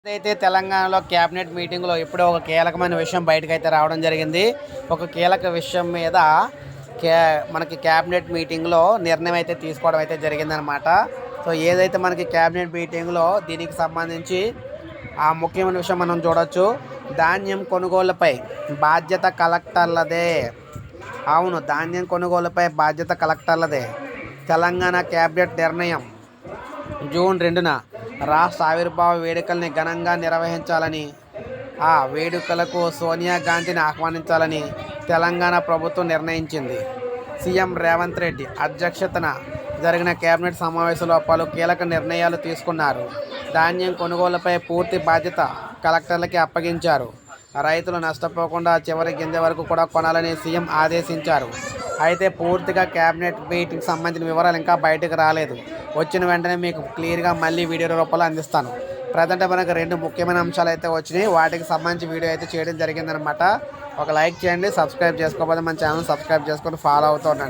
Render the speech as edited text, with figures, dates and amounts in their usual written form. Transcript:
అయితే తెలంగాణలో క్యాబినెట్ మీటింగ్లో ఇప్పుడే ఒక కీలకమైన విషయం బయటకైతే రావడం జరిగింది. ఒక కీలక విషయం మీద క్యా మనకి క్యాబినెట్ మీటింగ్లో నిర్ణయం అయితే తీసుకోవడం అయితే జరిగిందనమాట. సో ఏదైతే మనకి క్యాబినెట్ మీటింగ్లో దీనికి సంబంధించి ఆ ముఖ్యమైన విషయం మనం చూడొచ్చు. ధాన్యం కొనుగోలుపై బాధ్యత కలెక్టర్లదే. అవును, ధాన్యం కొనుగోలుపై బాధ్యత కలెక్టర్లదే. తెలంగాణ క్యాబినెట్ నిర్ణయం. జూన్ 2న రాష్ట్ర ఆవిర్భావ వేడుకల్ని ఘనంగా నిర్వహించాలని, ఆ వేడుకలకు సోనియా గాంధీని ఆహ్వానించాలని తెలంగాణ ప్రభుత్వం నిర్ణయించింది. సీఎం రేవంత్ రెడ్డి అధ్యక్షతన జరిగిన కేబినెట్ సమావేశంలో పలు కీలక నిర్ణయాలు తీసుకున్నారు. ధాన్యం కొనుగోలుపై పూర్తి బాధ్యత కలెక్టర్లకి అప్పగించారు. రైతులు నష్టపోకుండా చివరి గింజ వరకు కూడా కొనాలని సీఎం ఆదేశించారు. అయితే పూర్తిగా క్యాబినెట్ మీటింగ్ సంబంధించిన వివరాలు ఇంకా బయటకు రాలేదు. వచ్చిన వెంటనే మీకు క్లియర్గా మళ్ళీ వీడియో రూపంలో అందిస్తాను. ప్రజెంట్ మనకు 2 ముఖ్యమైన అంశాలు అయితే వచ్చినాయి. వాటికి సంబంధించి వీడియో అయితే చేయడం జరిగిందనమాట. ఒక లైక్ చేయండి, సబ్స్క్రైబ్ చేసుకోకపోతే మన ఛానల్ సబ్స్క్రైబ్ చేసుకొని ఫాలో అవుతూ ఉండండి.